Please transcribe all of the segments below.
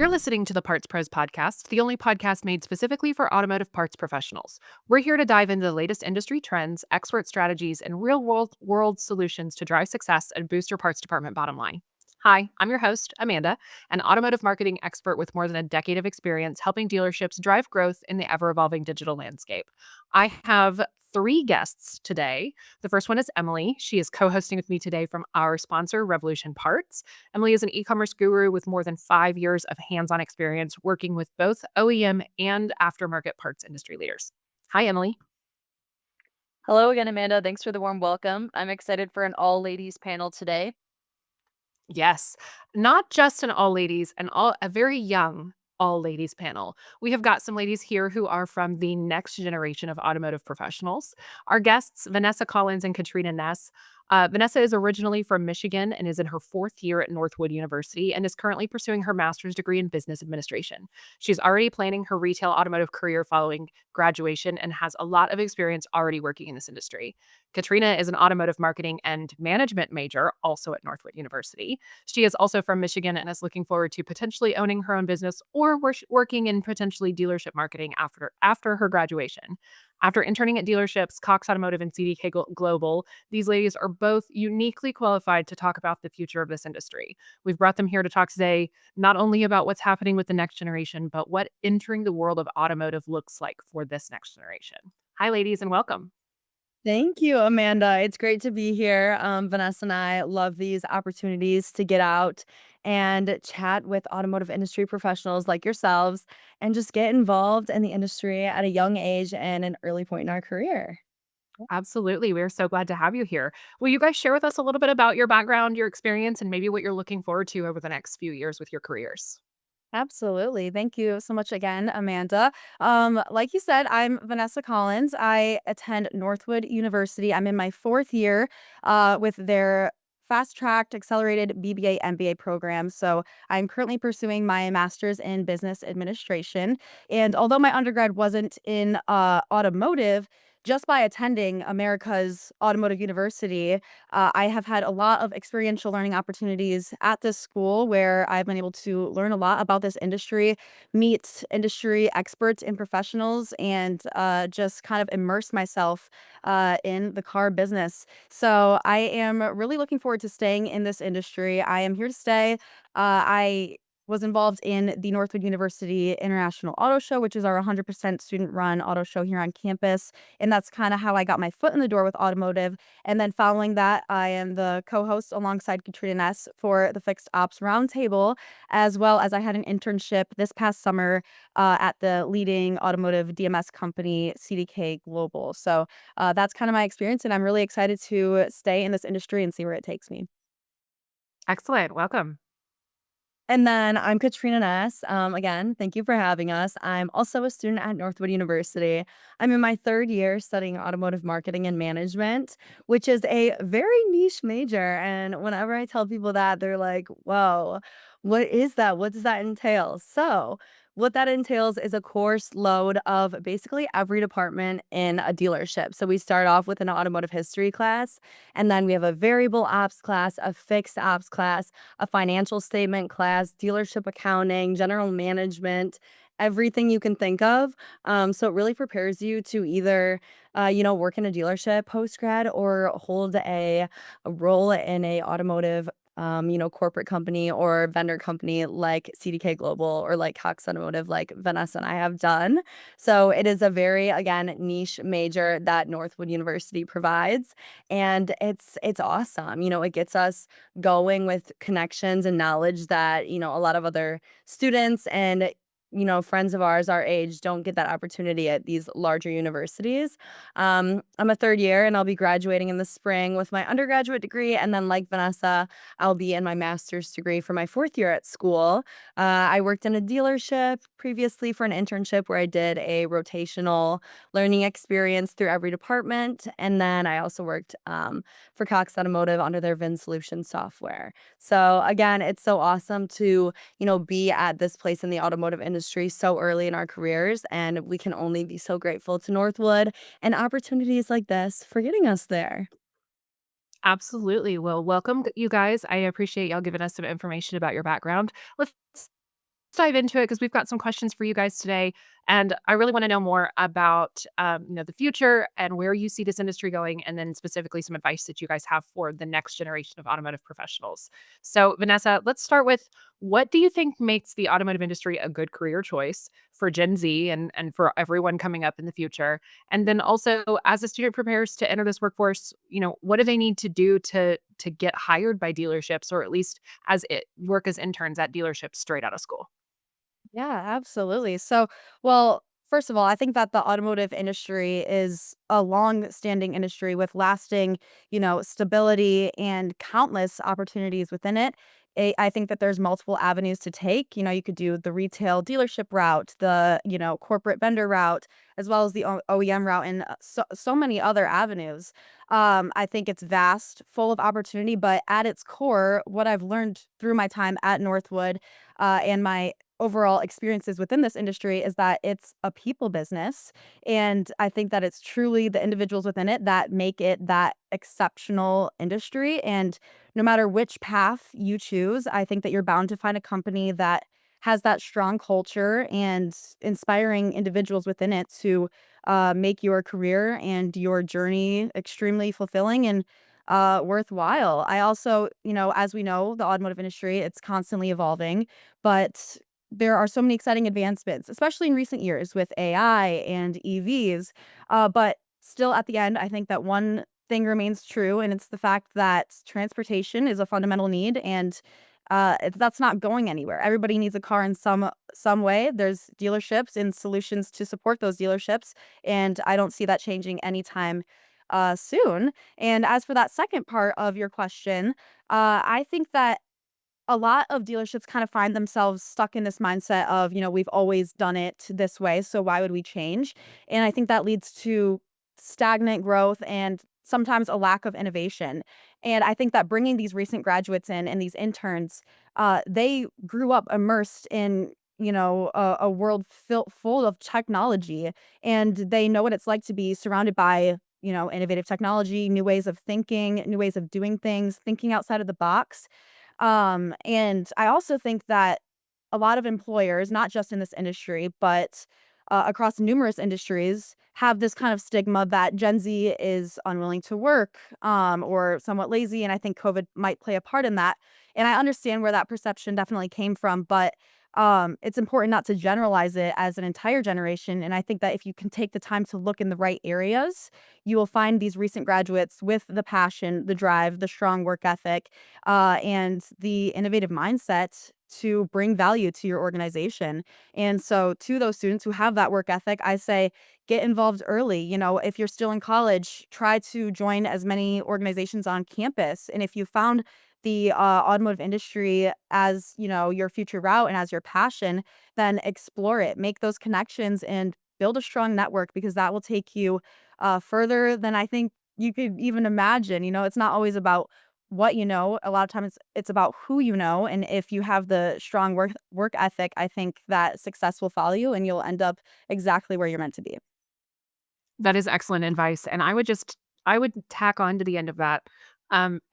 You're listening to the Parts Pros podcast, the only podcast made specifically for automotive parts professionals. We're here to dive into the latest industry trends, expert strategies, and real world solutions to drive success and boost your parts department bottom line. Hi, I'm your host, Amanda, an automotive marketing expert with more than a decade of experience helping dealerships drive growth in the ever evolving digital landscape. I have three guests today. The first one is Emily. She is co hosting with me today from our sponsor, Revolution Parts. Emily is an e commerce guru with more than 5 years of hands on experience working with both OEM and aftermarket parts industry leaders. Hi, Emily. Hello again, Amanda. Thanks for the warm welcome. I'm excited for an all ladies panel today. Yes, not just an all ladies, a very young all ladies panel. We have got some ladies here who are from the next generation of automotive professionals. Our guests, Vanessa Collins and Katrina Ness. Vanessa is originally from Michigan and is in her fourth year at Northwood University and is currently pursuing her master's degree in business administration. She's already planning her retail automotive career following graduation and has a lot of experience already working in this industry. Katrina is an automotive marketing and management major, also at Northwood University. She is also from Michigan and is looking forward to potentially owning her own business or working in potentially dealership marketing after her graduation. After interning at dealerships, Cox Automotive and CDK Global, these ladies are both uniquely qualified to talk about the future of this industry. We've brought them here to talk today not only about what's happening with the next generation, but what entering the world of automotive looks like for this next generation. Hi, ladies, and welcome. Thank you, Amanda. It's great to be here. Vanessa and I love these opportunities to get out and chat with automotive industry professionals like yourselves and just get involved in the industry at a young age and an early point in our career. Absolutely. We're so glad to have you here. Will you guys share with us a little bit about your background, your experience, and maybe what you're looking forward to over the next few years with your careers? Absolutely. Thank you so much again, Amanda. Like you said, I'm Vanessa Collins. I attend Northwood University. I'm in my fourth year with their fast tracked accelerated BBA MBA program. So I'm currently pursuing my master's in business administration. And although my undergrad wasn't in automotive, just by attending America's Automotive University, I have had a lot of experiential learning opportunities at this school where I've been able to learn a lot about this industry, meet industry experts and professionals, and just kind of immerse myself in the car business. So I am really looking forward to staying in this industry. I am here to stay. I was involved in the Northwood University International Auto Show, which is our 100% student run auto show here on campus. And that's kind of how I got my foot in the door with automotive. And then following that, I am the co-host alongside Katrina Ness for the Fixed Ops Roundtable, as well as I had an internship this past summer at the leading automotive DMS company, CDK Global. So that's kind of my experience, and I'm really excited to stay in this industry and see where it takes me. Excellent. Welcome. And then I'm Katrina Ness. Again, thank you for having us. I'm also a student at Northwood University. I'm in my third year studying automotive marketing and management, which is a very niche major. And whenever I tell people that, they're like, whoa, what is that? What does that entail? So, what that entails is a course load of basically every department in a dealership. So, we start off with an automotive history class, and then we have a variable ops class, a fixed ops class, a financial statement class, dealership accounting, general management, everything you can think of. So it really prepares you to either, work in a dealership post grad or hold a role in a automotive. Corporate company or vendor company like CDK Global or like Cox Automotive, like Vanessa and I have done. So it is a very, again, niche major that Northwood University provides, and it's awesome. It gets us going with connections and knowledge that, a lot of other students and, friends of ours our age don't get that opportunity at these larger universities. I'm a third year and I'll be graduating in the spring with my undergraduate degree. And then, like Vanessa, I'll be in my master's degree for my fourth year at school. I worked in a dealership previously for an internship where I did a rotational learning experience through every department. And then I also worked for Cox Automotive under their VIN solution software. So again, it's so awesome to, be at this place in the automotive industry so early in our careers. And we can only be so grateful to Northwood and opportunities like this for getting us there. Absolutely. Well, welcome, you guys. I appreciate y'all giving us some information about your background. Let's dive into it because we've got some questions for you guys today. And I really want to know more about the future and where you see this industry going, and then specifically some advice that you guys have for the next generation of automotive professionals. So, Vanessa, let's start with what do you think makes the automotive industry a good career choice for Gen Z and for everyone coming up in the future? And then also, as a student prepares to enter this workforce, what do they need to do to get hired by dealerships, or at least work as interns at dealerships straight out of school? Yeah, absolutely. So, well, first of all, I think that the automotive industry is a long-standing industry with lasting, stability and countless opportunities within it. I think that there's multiple avenues to take. You could do the retail dealership route, the, corporate vendor route, as well as the OEM route, and so many other avenues. I think it's vast, full of opportunity, but at its core, what I've learned through my time at Northwood and my overall experiences within this industry is that it's a people business. And I think that it's truly the individuals within it that make it that exceptional industry. And no matter which path you choose, I think that you're bound to find a company that has that strong culture and inspiring individuals within it to make your career and your journey extremely fulfilling and worthwhile. I also, as we know, the automotive industry, it's constantly evolving, but there are so many exciting advancements, especially in recent years with AI and EVs. But still, at the end, I think that one thing remains true, and it's the fact that transportation is a fundamental need, and that's not going anywhere. Everybody needs a car in some way. There's dealerships and solutions to support those dealerships, and I don't see that changing anytime soon. And as for that second part of your question, I think that a lot of dealerships kind of find themselves stuck in this mindset of, we've always done it this way, so why would we change? And I think that leads to stagnant growth and sometimes a lack of innovation. And I think that bringing these recent graduates in and these interns, they grew up immersed in, a world full of technology, and they know what it's like to be surrounded by, innovative technology, new ways of thinking, new ways of doing things, thinking outside of the box. And I also think that a lot of employers, not just in this industry, but across numerous industries, have this kind of stigma that Gen Z is unwilling to work or somewhat lazy. And I think COVID might play a part in that. And I understand where that perception definitely came from, but it's important not to generalize it as an entire generation. And I think that if you can take the time to look in the right areas, you will find these recent graduates with the passion, the drive, the strong work ethic, and the innovative mindset to bring value to your organization. And so, to those students who have that work ethic, I say get involved early. If you're still in college, try to join as many organizations on campus. And if you found the automotive industry as your future route and as your passion, then explore it, make those connections, and build a strong network because that will take you further than I think you could even imagine. It's not always about what you know. A lot of times it's about who you know. And if you have the strong work ethic, I think that success will follow you and you'll end up exactly where you're meant to be. That is excellent advice, and I would tack on to the end of that,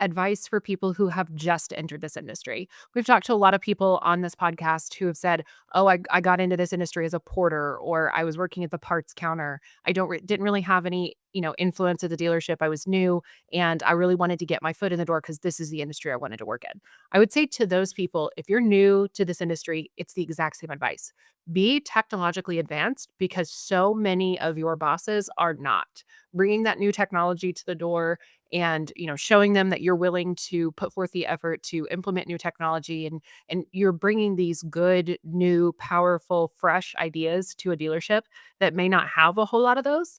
advice for people who have just entered this industry. We've talked to a lot of people on this podcast who have said, "Oh, I got into this industry as a porter," or "I was working at the parts counter. I didn't really have any, influence at the dealership. I was new, and I really wanted to get my foot in the door because this is the industry I wanted to work in." I would say to those people, if you're new to this industry, it's the exact same advice. Be technologically advanced because so many of your bosses are not. Bringing that new technology to the door and, showing them that you're willing to put forth the effort to implement new technology, and you're bringing these good, new, powerful, fresh ideas to a dealership that may not have a whole lot of those.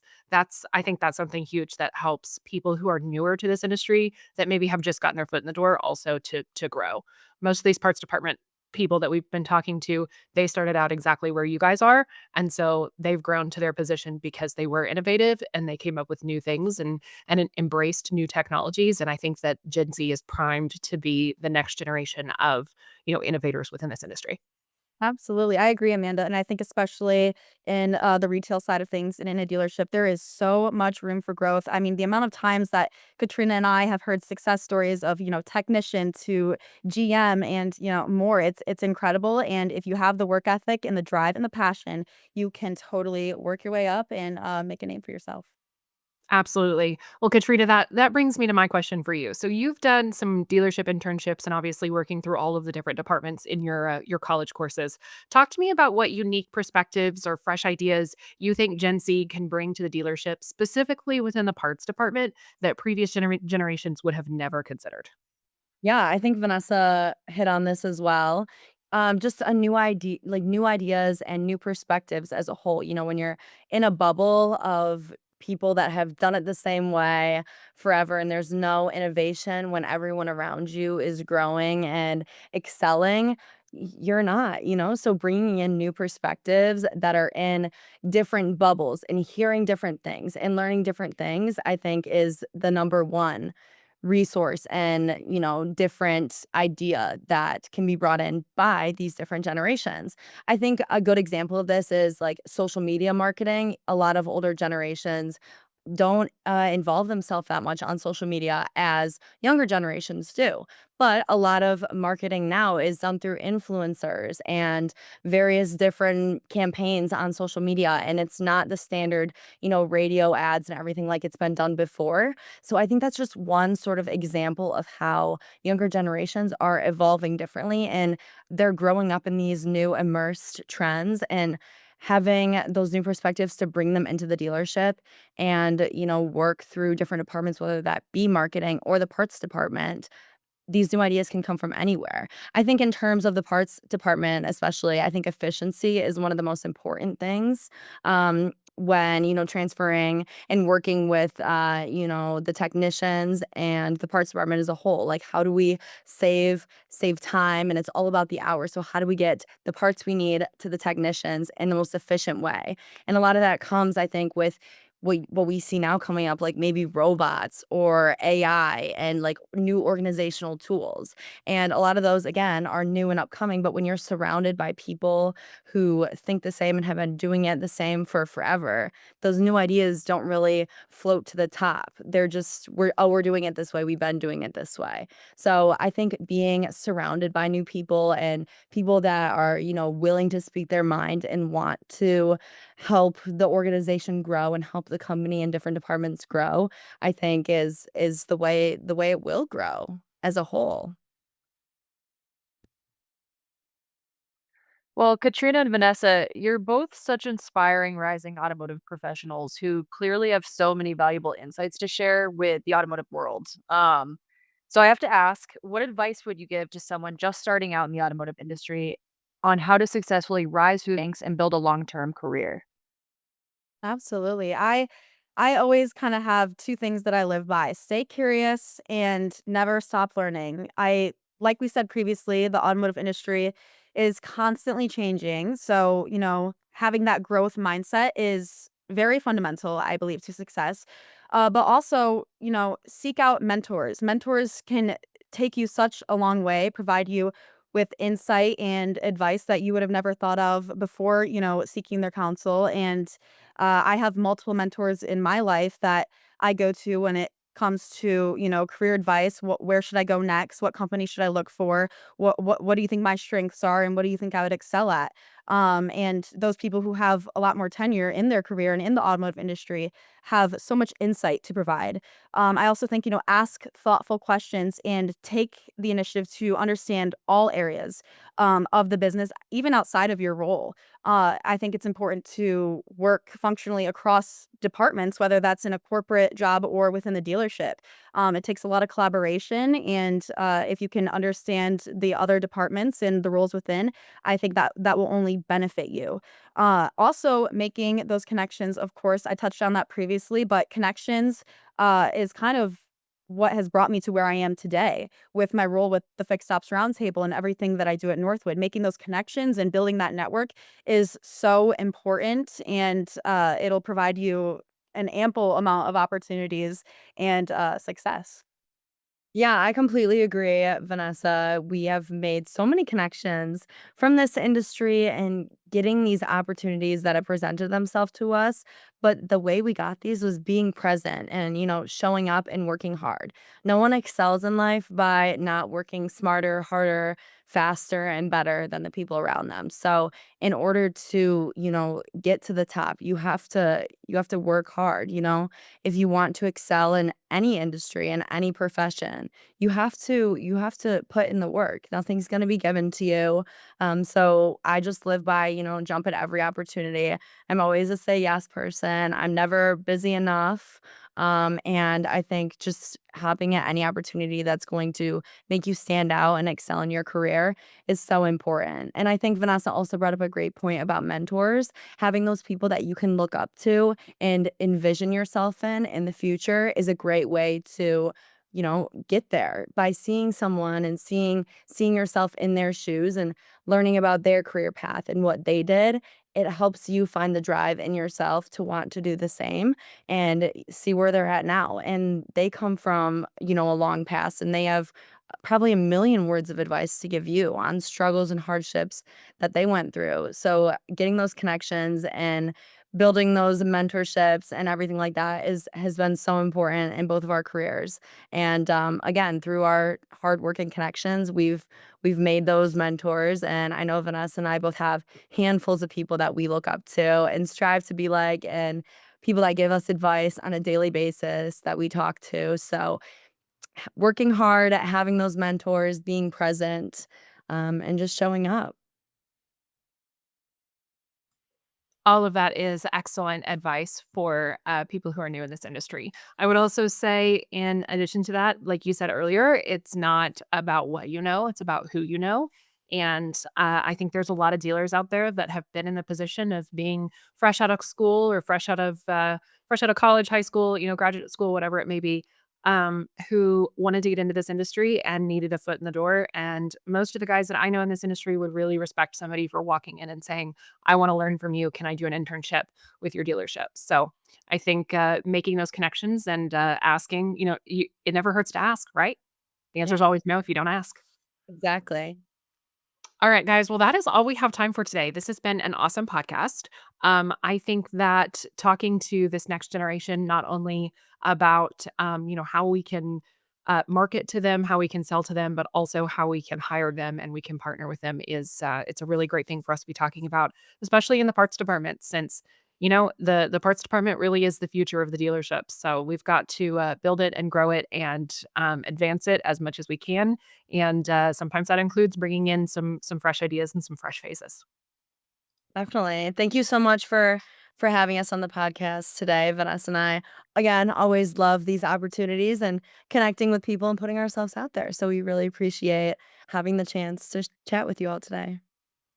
I think that's something huge that helps people who are newer to this industry that maybe have just gotten their foot in the door also to grow. Most of these parts department people that we've been talking to, they started out exactly where you guys are, and so they've grown to their position because they were innovative and they came up with new things and embraced new technologies. And I think that Gen Z is primed to be the next generation of, innovators within this industry. Absolutely. I agree, Amanda. And I think especially in the retail side of things and in a dealership, there is so much room for growth. I mean, the amount of times that Katrina and I have heard success stories of, technician to GM and, more, it's incredible. And if you have the work ethic and the drive and the passion, you can totally work your way up and make a name for yourself. Absolutely. Well, Katrina, that brings me to my question for you. So you've done some dealership internships and obviously working through all of the different departments in your college courses. Talk to me about what unique perspectives or fresh ideas you think Gen Z can bring to the dealership, specifically within the parts department that previous generations would have never considered. Yeah, I think Vanessa hit on this as well. Just a new idea, like new ideas and new perspectives as a whole. When you're in a bubble of people that have done it the same way forever and there's no innovation when everyone around you is growing and excelling, you're not, So bringing in new perspectives that are in different bubbles and hearing different things and learning different things, I think is the number one resource and different idea that can be brought in by these different generations. I think a good example of this is like social media marketing. A lot of older generations don't involve themselves that much on social media as younger generations do. But a lot of marketing now is done through influencers and various different campaigns on social media. And it's not the standard, radio ads and everything like it's been done before. So I think that's just one sort of example of how younger generations are evolving differently and they're growing up in these new immersed trends and having those new perspectives to bring them into the dealership and work through different departments, whether that be marketing or the parts department. These new ideas can come from anywhere. I think in terms of the parts department, especially, I think efficiency is one of the most important things, when, transferring and working with, the technicians and the parts department as a whole. Like, how do we save time? And it's all about the hours. So how do we get the parts we need to the technicians in the most efficient way? And a lot of that comes, I think, with what we see now coming up, like maybe robots or AI and like new organizational tools. And a lot of those, again, are new and upcoming. But when you're surrounded by people who think the same and have been doing it the same for forever, those new ideas don't really float to the top. They're just, we're doing it this way. We've been doing it this way. So I think being surrounded by new people and people that are, willing to speak their mind and want to help the organization grow and help the company and different departments grow, I think is the way it will grow as a whole. Well, Katrina and Vanessa, you're both such inspiring rising automotive professionals who clearly have so many valuable insights to share with the automotive world. So I have to ask, what advice would you give to someone just starting out in the automotive industry on how to successfully rise through the ranks and build a long-term career? Absolutely. I always kind of have two things that I live by. Stay curious and never stop learning. I like we said previously, the automotive industry is constantly changing. So, having that growth mindset is very fundamental, I believe, to success. But also, seek out mentors. Mentors can take you such a long way, provide you with insight and advice that you would have never thought of before, seeking their counsel. And I have multiple mentors in my life that I go to when it comes to, career advice. Where should I go next? What company should I look for? What do you think my strengths are, and what do you think I would excel at? And those people who have a lot more tenure in their career and in the automotive industry have so much insight to provide. I also think, ask thoughtful questions and take the initiative to understand all areas of the business, even outside of your role. I think it's important to work functionally across departments, whether that's in a corporate job or within the dealership. It takes a lot of collaboration, and if you can understand the other departments and the roles within, I think that will only benefit you. Also, making those connections. Of course, I touched on that previously, but connections is kind of what has brought me to where I am today with my role with the Fixed Ops Roundtable and everything that I do at Northwood. Making those connections and building that network is so important, and it'll provide you an ample amount of opportunities and success. Yeah, I completely agree, Vanessa. We have made so many connections from this industry and getting these opportunities that have presented themselves to us. But the way we got these was being present and, showing up and working hard. No one excels in life by not working smarter, harder, faster, and better than the people around them. So, in order to, get to the top, you have to work hard, if you want to excel in any industry in any profession, you have to put in the work. Nothing's going to be given to you. So I just live by, jump at every opportunity. I'm always a say yes person. I'm never busy enough. And I think just hopping at any opportunity that's going to make you stand out and excel in your career is so important. And I think Vanessa also brought up a great point about mentors, having those people that you can look up to and envision yourself in the future is a great way to get there by seeing someone and seeing yourself in their shoes and learning about their career path and what they did. It helps you find the drive in yourself to want to do the same and see where they're at now, and they come from a long past, and they have probably a million words of advice to give you on struggles and hardships that they went through. So getting those connections and building those mentorships and everything like that is has been so important in both of our careers. And again, through our hardworking connections, we've made those mentors. And I know Vanessa and I both have handfuls of people that we look up to and strive to be like, and people that give us advice on a daily basis that we talk to. So working hard at having those mentors, being present, and just showing up. All of that is excellent advice for, people who are new in this industry. I would also say in addition to that, like you said earlier, it's not about what you know, it's about who you know, and, I think there's a lot of dealers out there that have been in the position of being fresh out of school or fresh out of college, high school, graduate school, whatever it may be, who wanted to get into this industry and needed a foot in the door, and most of the guys that I know in this industry would really respect somebody for walking in and saying, I want to learn from you. Can I do an internship with your dealership? So I think making those connections and asking, it never hurts to ask, right? The answer Yeah, is always no if you don't ask. exactly. All right, guys. Well, that is all we have time for today. This has been an awesome podcast. I think that talking to this next generation, not only about how we can market to them, how we can sell to them, but also how we can hire them and we can partner with them is it's a really great thing for us to be talking about, especially in the parts department, since the parts department really is the future of the dealership. So we've got to build it and grow it and advance it as much as we can, and, sometimes that includes bringing in some fresh ideas and some fresh faces. Definitely. Thank you so much for having us on the podcast today. Vanessa and I, again, always love these opportunities and connecting with people and putting ourselves out there. So we really appreciate having the chance to chat with you all today.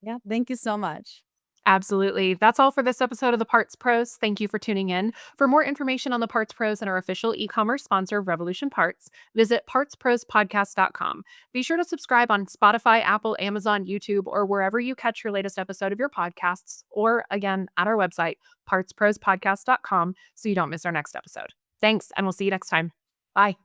Yeah, thank you so much. Absolutely. That's all for this episode of The Parts Pros. Thank you for tuning in. For more information on the Parts Pros and our official e-commerce sponsor, Revolution Parts, visit partsprospodcast.com. Be sure to subscribe on Spotify, Apple, Amazon, YouTube, or wherever you catch your latest episode of your podcasts, or again, at our website, partsprospodcast.com, so you don't miss our next episode. Thanks, and we'll see you next time. Bye.